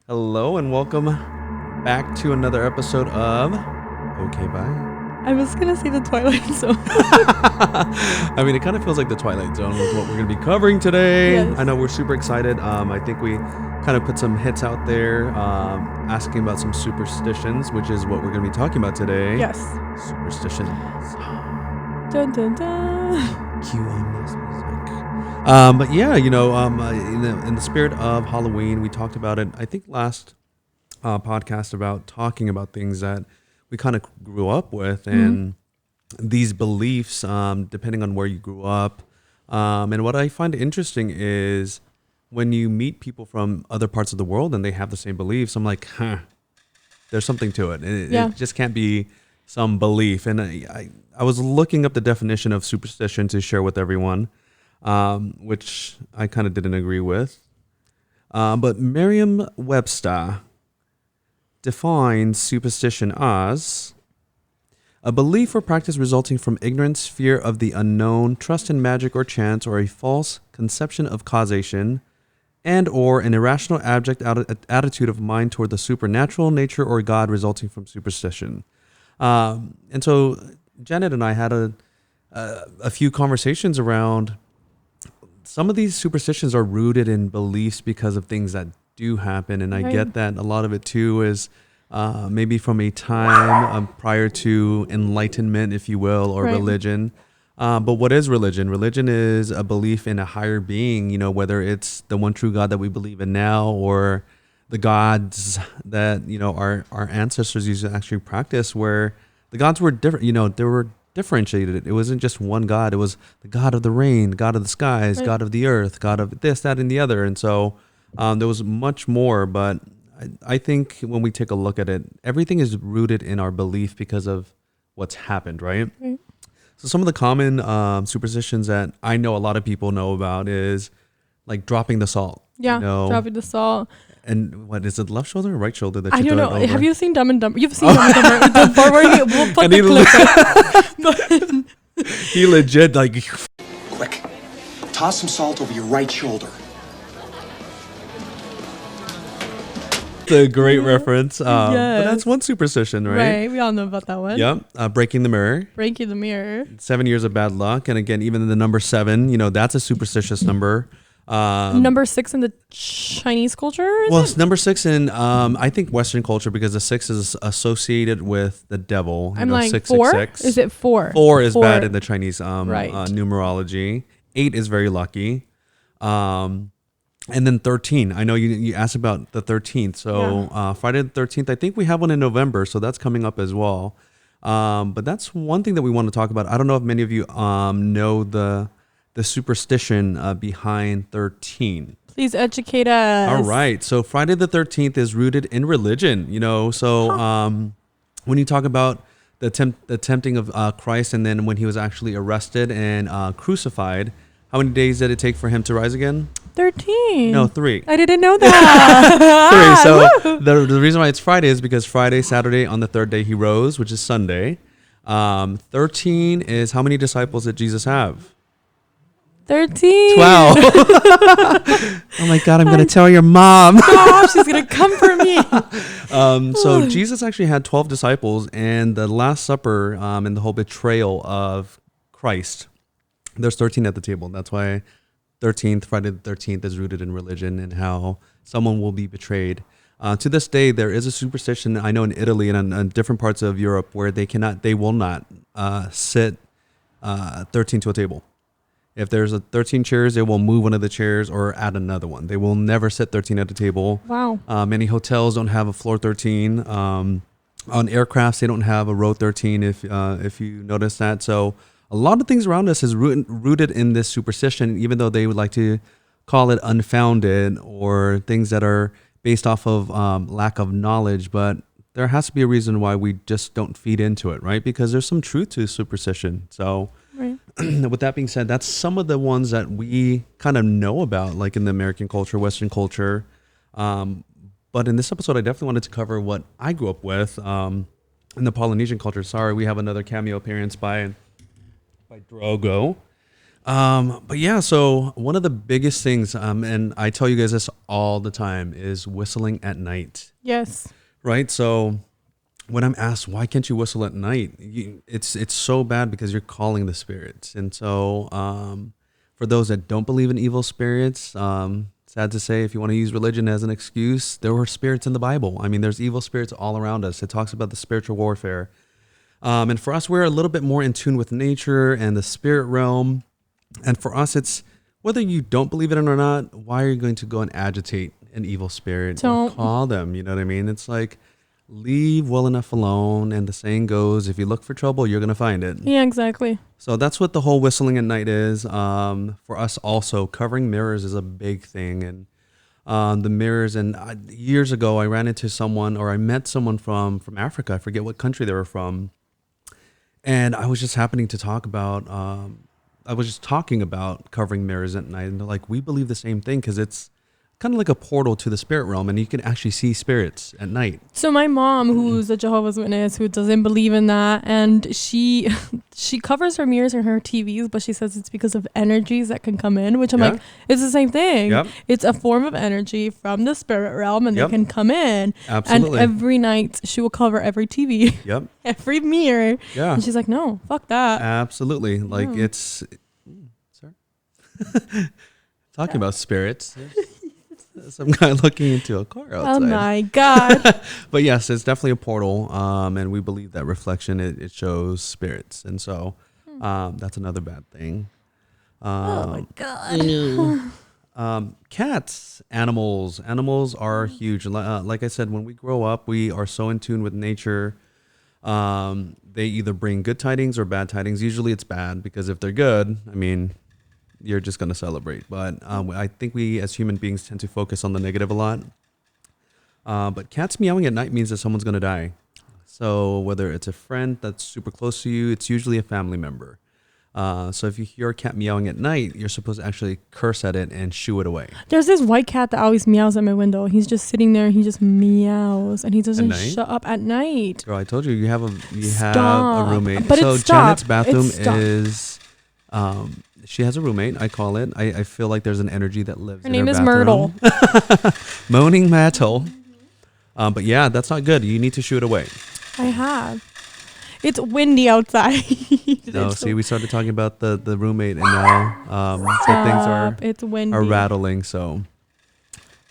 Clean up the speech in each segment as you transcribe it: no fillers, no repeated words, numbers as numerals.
Hello and welcome back to another episode of Okay Bye. I was gonna say the Twilight Zone. I mean, it kind of feels like the Twilight Zone with what we're going to be covering today. Yes. I know we're super excited. I think we kind of put some hits out there asking about some superstitions, which is what we're going to be talking about today. Yes. Superstitions. Dun dun dun. Cue on this music. But yeah, in the spirit of Halloween, we talked about it, I think last podcast, about talking about things that we kind of grew up with and these beliefs, depending on where you grew up. And what I find interesting is when you meet people from other parts of the world and they have the same beliefs, I'm like, there's something to it. It just can't be some belief. And I was looking up the definition of superstition to share with everyone, which I kind of didn't agree with. But Merriam-Webster defines superstition as a belief or practice resulting from ignorance, fear of the unknown, trust in magic or chance, or a false conception of causation, and or an irrational abject attitude of mind toward the supernatural, nature, or God resulting from superstition. And so Janet and I had a few conversations around some of these superstitions are rooted in beliefs because of things that do happen. And I get that a lot of it too is maybe from a time prior to enlightenment, if you will, or religion. But what is religion? Religion is a belief in a higher being, whether it's the one true God that we believe in now or the gods that, our ancestors used to actually practice, where the gods were different, they were differentiated. It wasn't just one God. It was the God of the rain, God of the skies, God of the earth, God of this, that, and the other. And so there was much more, but I think when we take a look at it, everything is rooted in our belief because of what's happened, right? So some of the common superstitions that I know a lot of people know about is like dropping the salt. Yeah, dropping the salt. And what is it, left shoulder or right shoulder that I you don't throw know. it over? Have you seen Dumb and Dumber? You've seen Dumb and Dumber. The part where we'll put the clip up. He legit like... Quick, toss some salt over your right shoulder. It's a great reference. But that's one superstition, right? Right, we all know about that one. Yep. Breaking the mirror. Breaking the mirror. 7 years of bad luck. And again, even the number 7, that's a superstitious number. Number 6 in the Chinese culture? It's number 6 in, I think, Western culture, because the 6 is associated with the devil. I'm like 666. 4? Is it 4? 4 is bad in the Chinese Right. numerology. 8 is very lucky. And then 13. I know you asked about the 13th. So Friday the 13th, I think we have one in November. So that's coming up as well. But that's one thing that we want to talk about. I don't know if many of you know the superstition behind 13. Please educate us. All right. So Friday the 13th is rooted in religion, So when you talk about the tempting of Christ, and then when he was actually arrested and crucified, how many days did it take for him to rise again? 13. No, 3. I didn't know that. 3. So the reason why it's Friday is because Friday, Saturday, on the third day he rose, which is Sunday. 13 is how many disciples did Jesus have? 13. 12. Oh my God, I'm going to tell your mom. Oh, she's going to come for me. So Jesus actually had 12 disciples, and the Last Supper and the whole betrayal of Christ, there's 13 at the table. That's why Friday the 13th is rooted in religion and how someone will be betrayed. To this day, there is a superstition, I know, in Italy and in different parts of Europe, where they will not sit 13 to a table. If there's 13 chairs, they will move one of the chairs or add another one. They will never sit 13 at a table. Wow. Many hotels don't have a floor 13. On aircrafts, they don't have a row 13, if you notice that. So a lot of things around us is rooted in this superstition, even though they would like to call it unfounded or things that are based off of lack of knowledge. But there has to be a reason why we just don't feed into it, right? Because there's some truth to superstition. So with that being said, that's some of the ones that we kind of know about, like in the American culture, Western culture. But in this episode, I definitely wanted to cover what I grew up with in the Polynesian culture. Sorry, we have another cameo appearance by Drogo. But yeah, so one of the biggest things, and I tell you guys this all the time, is whistling at night. Yes. Right? So when I'm asked, why can't you whistle at night? It's so bad because you're calling the spirits. And so for those that don't believe in evil spirits, sad to say, if you want to use religion as an excuse, there were spirits in the Bible. I mean, there's evil spirits all around us. It talks about the spiritual warfare. And for us, we're a little bit more in tune with nature and the spirit realm. And for us, it's whether you don't believe it or not, why are you going to go and agitate an evil spirit or call them? You know what I mean? It's like, leave well enough alone. And the saying goes, if you look for trouble, you're going to find it. Yeah, exactly. So that's what the whole whistling at night is. For us also, covering mirrors is a big thing. And the mirrors, and years ago, I ran into someone, or I met someone from Africa. I forget what country they were from. And I was just happening to talk about, I was just talking about covering mirrors at night. And they're like, we believe the same thing because it's kind of like a portal to the spirit realm, and you can actually see spirits at night. So my mom, who's a Jehovah's Witness, who doesn't believe in that, and she covers her mirrors and her TVs, but she says it's because of energies that can come in, which I'm like, it's the same thing. Yep. It's a form of energy from the spirit realm, and they can come in. Absolutely. And every night she will cover every TV, Yep. every mirror. Yeah. And she's like, no, fuck that. Absolutely. Like it's, sorry. Talking about spirits. Some guy looking into a car outside. Oh my God. But yes, it's definitely a portal. And we believe that reflection, it shows spirits. And so that's another bad thing. Oh my God. Cats, animals are huge. Like I said, when we grow up, we are so in tune with nature. They either bring good tidings or bad tidings. Usually it's bad, because if they're good, I mean, you're just going to celebrate. But I think we as human beings tend to focus on the negative a lot. But cats meowing at night means that someone's going to die. So whether it's a friend that's super close to you, it's usually a family member. So if you hear a cat meowing at night, you're supposed to actually curse at it and shoo it away. There's this white cat that always meows at my window. He's just sitting there. He just meows, and he doesn't shut up at night. Girl, I told you, you have a roommate. But so it's Janet's bathroom stopped. is... she has a roommate, I call it. I feel like there's an energy that lives in her name is bathroom. Myrtle. Moaning Myrtle. But yeah, that's not good. You need to shoo it away. I have. It's windy outside. No, see, we started talking about the roommate, and now things are rattling. So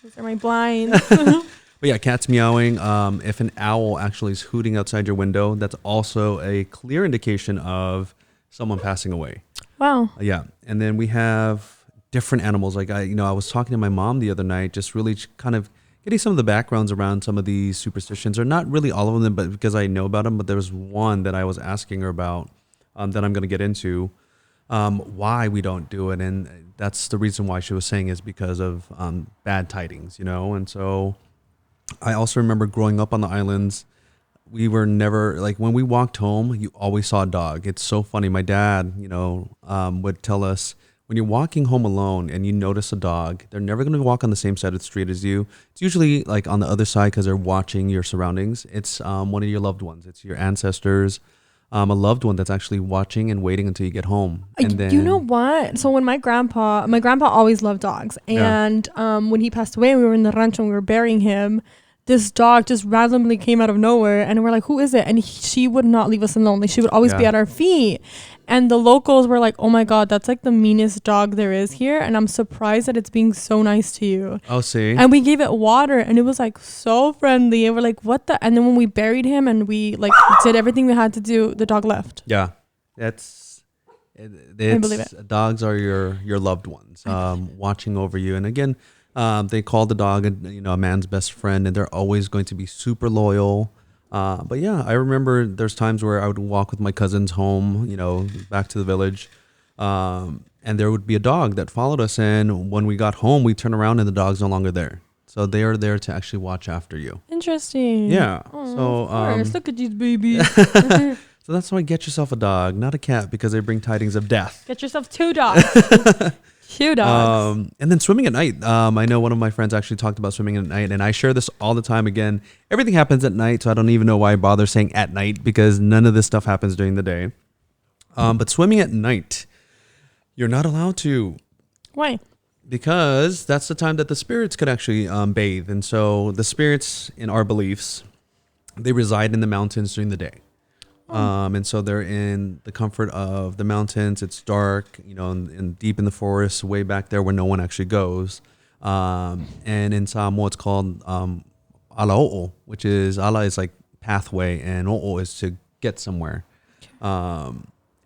those are my blinds. But yeah, cats meowing. If an owl actually is hooting outside your window, that's also a clear indication of someone passing away. Wow. Yeah. And then we have different animals. Like I was talking to my mom the other night, just really kind of getting some of the backgrounds around some of these superstitions, or not really all of them, but because I know about them. But there was one that I was asking her about that I'm going to get into why we don't do it. And that's the reason why she was saying is because of bad tidings, And so I also remember growing up on the islands, we were never, like, when we walked home, you always saw a dog. It's so funny. My dad, would tell us, when you're walking home alone and you notice a dog, they're never going to walk on the same side of the street as you. It's usually like on the other side because they're watching your surroundings. It's one of your loved ones. It's your ancestors, a loved one that's actually watching and waiting until you get home. And then, you know what? So when my grandpa always loved dogs. And when he passed away, we were in the rancho and we were burying him. This dog just randomly came out of nowhere, and we're like, who is it? And she would not leave us alone. Like, she would always be at our feet. And the locals were like, oh my God, that's like the meanest dog there is here. And I'm surprised that it's being so nice to you. Oh, see. And we gave it water, and it was like so friendly. And we're like, what the? And then when we buried him and we like did everything we had to do, the dog left. Yeah. I believe it. Dogs are your loved ones, watching over you. And again, they call the dog, a man's best friend, and they're always going to be super loyal. But yeah, I remember there's times where I would walk with my cousins home, back to the village, and there would be a dog that followed us. And when we got home, we turn around and the dog's no longer there. So they are there to actually watch after you. Interesting. Yeah. Oh, so of course. Look at these babies. So that's why get yourself a dog, not a cat, because they bring tidings of death. Get yourself 2 dogs. 2 dogs. And then swimming at night. I know one of my friends actually talked about swimming at night, and I share this all the time. Again, everything happens at night, so I don't even know why I bother saying at night, because none of this stuff happens during the day. But swimming at night, You're not allowed to. Why? Because that's the time that the spirits could actually bathe. And so the spirits, in our beliefs, they reside in the mountains during the day. And so they're in the comfort of the mountains. It's dark, and deep in the forest, way back there where no one actually goes. And in Samoa, it's called alao'o, which is ala is like pathway, and o'o is to get somewhere.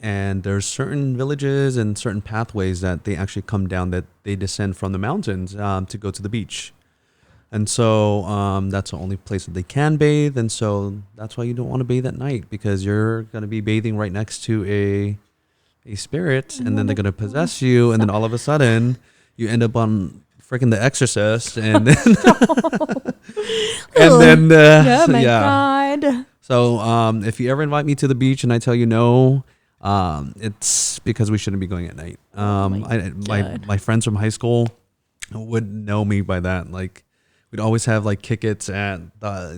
And there's certain villages and certain pathways that they actually come down, that they descend from the mountains to go to the beach. And so that's the only place that they can bathe. And so that's why you don't want to bathe at night, because you're going to be bathing right next to a spirit, and then they're going to possess you. And then all of a sudden you end up on freaking The Exorcist. And then, Oh my God. So if you ever invite me to the beach and I tell you no, it's because we shouldn't be going at night. My friends from high school would know me by that. Like, we'd always have like kick-its at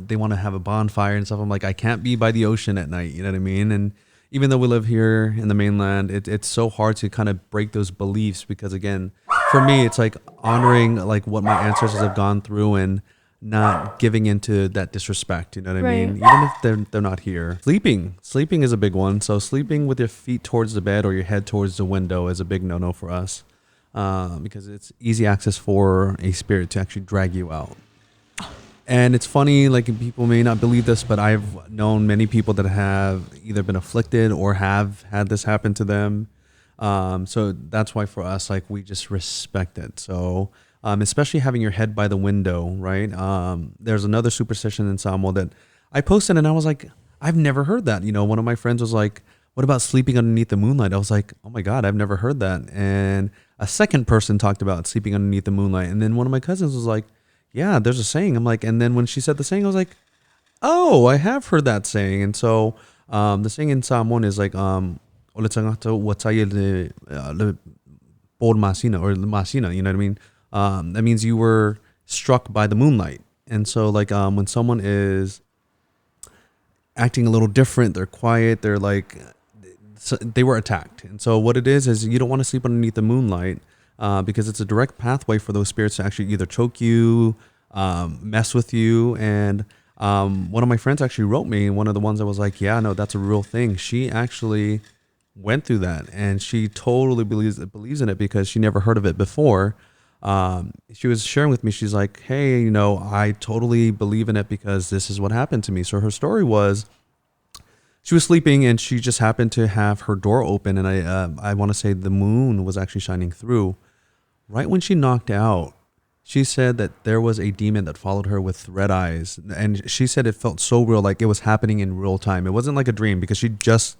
they want to have a bonfire and stuff. I'm like, I can't be by the ocean at night. You know what I mean? And even though we live here in the mainland, it's so hard to kind of break those beliefs, because again, for me, it's like honoring like what my ancestors have gone through and not giving into that disrespect. You know what I mean? Even if they're not here. Sleeping is a big one. So sleeping with your feet towards the bed or your head towards the window is a big no-no for us, because it's easy access for a spirit to actually drag you out. And it's funny, like, people may not believe this, but I've known many people that have either been afflicted or have had this happen to them. So that's why for us, like, we just respect it. So especially having your head by the window, right? There's another superstition in Samoa that I posted, and I was like, I've never heard that. One of my friends was like, what about sleeping underneath the moonlight? I was like, oh my God, I've never heard that. And a second person talked about sleeping underneath the moonlight. And then one of my cousins was like, yeah, there's a saying. I'm like, and then when she said the saying, I was like, oh, I have heard that saying. And so the saying in Samoan is like, "Oletangato wataye le por masina," or the masina, you know what I mean? That means you were struck by the moonlight. And so like when someone is acting a little different, they're quiet, they're like, so they were attacked. And so what it is you don't want to sleep underneath the moonlight, because it's a direct pathway for those spirits to actually either choke you, mess with you. And one of my friends actually wrote me, one of the ones that was like, yeah, no, that's a real thing. She actually went through that, and she totally believes in it because she never heard of it before. She was sharing with me, she's like, hey, I totally believe in it because this is what happened to me. So her story was, she was sleeping and she just happened to have her door open, and I want to say the moon was actually shining through. Right when she knocked out, she said that there was a demon that followed her with red eyes, and she said it felt so real, like it was happening in real time. It wasn't like a dream, because she just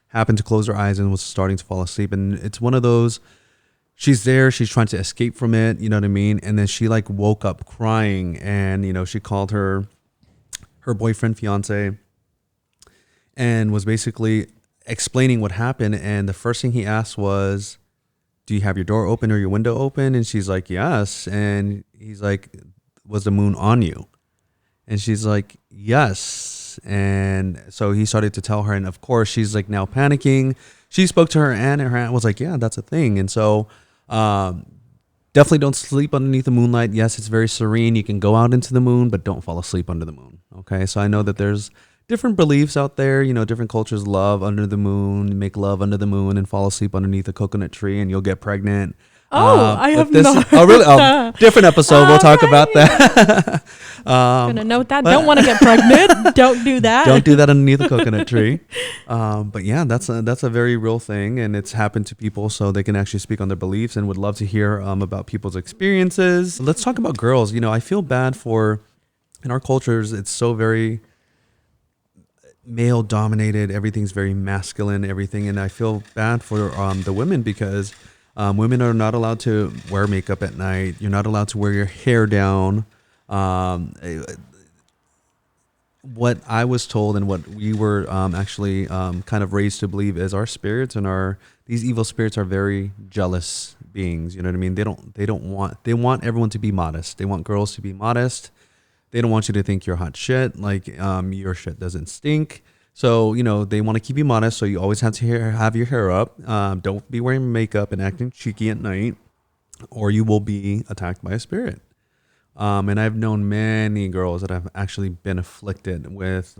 happened to close her eyes and was starting to fall asleep. And it's one of those, she's there, she's trying to escape from it, you know what I mean? And then she like woke up crying, and she called her boyfriend, fiance, and was basically explaining what happened. And the first thing he asked was, do you have your door open or your window open? And she's like, yes. And he's like, was the moon on you? And she's like, yes. And so he started to tell her, and of course she's like now panicking. She spoke to her aunt, and her aunt was like, yeah, that's a thing. And so definitely don't sleep underneath the moonlight. Yes, it's very serene. You can go out into the moon, but don't fall asleep under the moon. Okay, so I know that there's different beliefs out there. Different cultures love under the moon, make love under the moon, and fall asleep underneath a coconut tree, and you'll get pregnant. I have not. Oh, really? Different episode. We'll talk about that. Gonna note that. Don't want to get pregnant. Don't do that. Don't do that underneath a coconut tree. But yeah, that's a very real thing, and it's happened to people, so they can actually speak on their beliefs, and would love to hear about people's experiences. Let's talk about girls. I feel bad for, in our cultures, it's so very male dominated, everything's very masculine, everything, and I feel bad for the women, because women are not allowed to wear makeup at night. You're not allowed to wear your hair down. What I was told and what we were actually kind of raised to believe is our spirits and these evil spirits are very jealous beings. You know what I mean? They want everyone to be modest. They want girls to be modest. They don't want you to think you're hot shit, like your shit doesn't stink. So, they want to keep you modest. So you always have to have your hair up. Don't be wearing makeup and acting cheeky at night, or you will be attacked by a spirit. And I've known many girls that have actually been afflicted with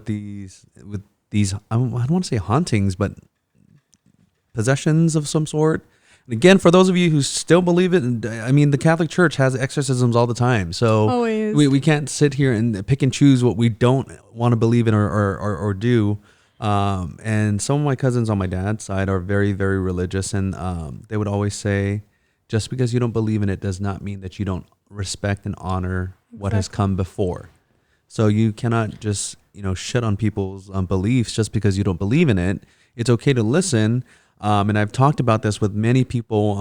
these I don't want to say hauntings, but possessions of some sort. And again, for those of you who still believe it, I mean, the Catholic Church has exorcisms all the time. So Always. we can't sit here and pick and choose what we don't want to believe in or do. And some of my cousins on my dad's side are very, very religious. And they would always say, just because you don't believe in it does not mean that you don't respect and honor what has come before. So you cannot just, shit on people's beliefs just because you don't believe in it. It's okay to listen. And I've talked about this with many people.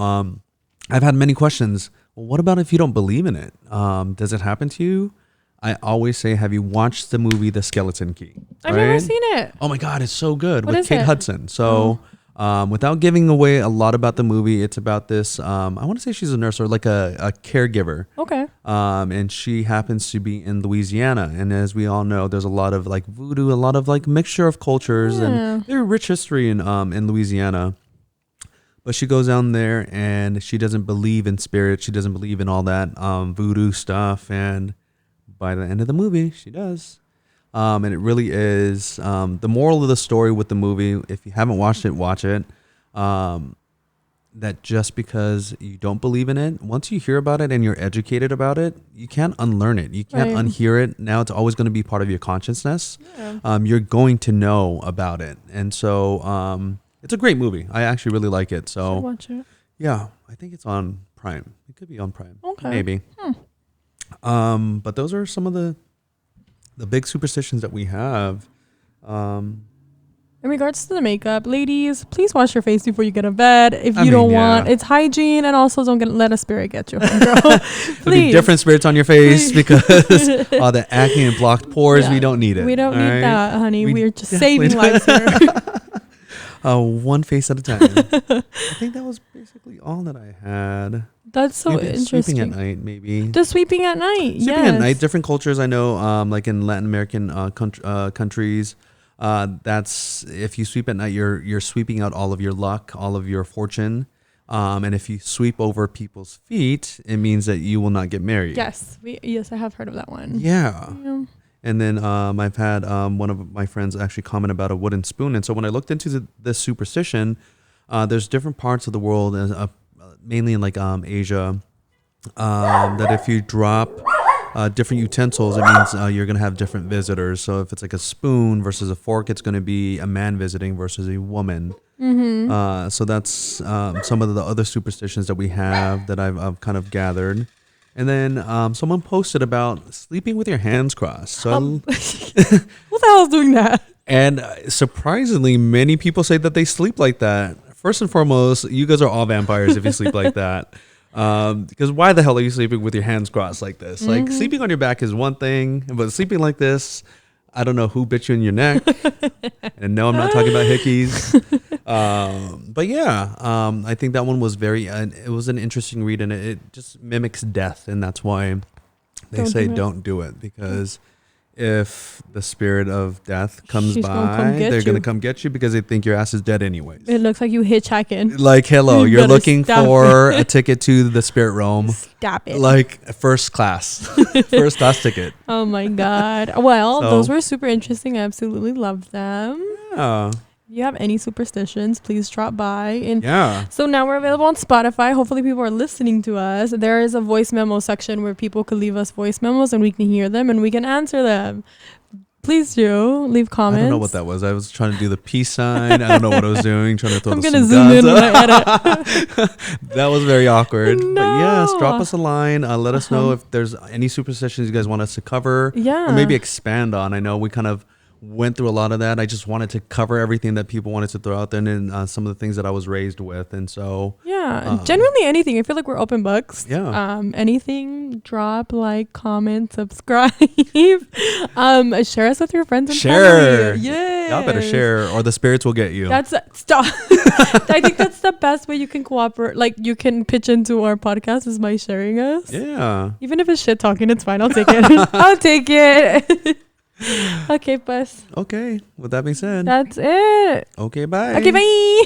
I've had many questions. Well, what about if you don't believe in it? Does it happen to you? I always say, have you watched the movie The Skeleton Key? I've never seen it. Oh my God, it's so good. What with is Kate it? Hudson. So without giving away a lot about the movie, it's about this, I want to say she's a nurse or like a caregiver. Okay. And she happens to be in Louisiana. And as we all know, there's a lot of like voodoo, a lot of like mixture of cultures and very rich history in Louisiana. But she goes down there and she doesn't believe in spirits. She doesn't believe in all that voodoo stuff. And by the end of the movie, she does. And it really is the moral of the story with the movie. If you haven't watched it, watch it. That just because you don't believe in it, once you hear about it and you're educated about it, you can't unlearn it. You can't unhear it. Now it's always going to be part of your consciousness. Yeah. You're going to know about it. And so it's a great movie. I actually really like it. So Should watch it. Yeah, I think it's on Prime. It could be on Prime. Okay. Maybe. But those are some of the big superstitions that we have. In regards to the makeup, ladies, please wash your face before you get to bed. If you I mean, don't want, it's hygiene, and also don't let a spirit get you, girl. There'll be Please. different spirits on your face because all the acne and blocked pores, Yeah. we don't need it. We don't all need right? that, honey. We We're just definitely saving lives here. One face at a time. I think that was basically all that I had. That's so Maybe interesting. Sweeping at night, maybe. Just sweeping at night. Sweeping Yes. at night, different cultures I know, like in Latin American countries. That's if you sweep at night, you're sweeping out all of your luck, all of your fortune. And if you sweep over people's feet, it means that you will not get married. Yes. Yes, I have heard of that one. Yeah. Yeah. And then I've had one of my friends actually comment about a wooden spoon. And so when I looked into this superstition, there's different parts of the world, mainly in like Asia, that if you drop different utensils, it means you're going to have different visitors. So if it's like a spoon versus a fork, it's going to be a man visiting versus a woman. Mm-hmm. So that's some of the other superstitions that we have that I've kind of gathered. And then someone posted about sleeping with your hands crossed. So Who the hell is doing that? and surprisingly, many people say that they sleep like that. First and foremost, you guys are all vampires if you sleep like that. Because why the hell are you sleeping with your hands crossed like this? Mm-hmm. Like sleeping on your back is one thing, but sleeping like this, I don't know who bit you in your neck. And no, I'm not talking about hickeys. But yeah, I think that one was it was an interesting read, and it just mimics death. And that's why they say don't do it, because if the spirit of death comes She's gonna by, come get they're going you. to come get you because they think your ass is dead anyways. It looks like you hitchhiking. Like, hello, You you're better looking stop for a ticket to the spirit realm. Stop it. Like first class ticket. Oh my God. Well, So- those were super interesting. I absolutely loved them. Yeah. If you have any superstitions, please drop by. And Yeah. so now we're available on Spotify. Hopefully people are listening to us. There is a voice memo section where people could leave us voice memos and we can hear them and we can answer them. Please do leave comments. I don't know what that was. I was trying to do the peace sign. I don't know what I was doing. Trying to throw I'm some going to zoom in guns when I up. edit. That was very awkward. But yes, No. drop us a line. Let us know if there's any superstitions you guys want us to cover. Yeah. Or maybe expand on. I know we kind of went through a lot of that. I just wanted to cover everything that people wanted to throw out there, and then some of the things that I was raised with. And so Yeah, genuinely anything. I feel like we're open books. Yeah. Anything, drop, like, comment, subscribe. Share us with your friends and share. family. Yeah. Y'all better share, or the spirits will get you. That's stop. I think that's the best way you can cooperate. Like, you can pitch into our podcast is by sharing us. Yeah. Even if it's shit talking, it's fine. I'll take it. I'll take it. Okay, pues. Okay. With that being said, That's it. okay, bye. Okay, bye.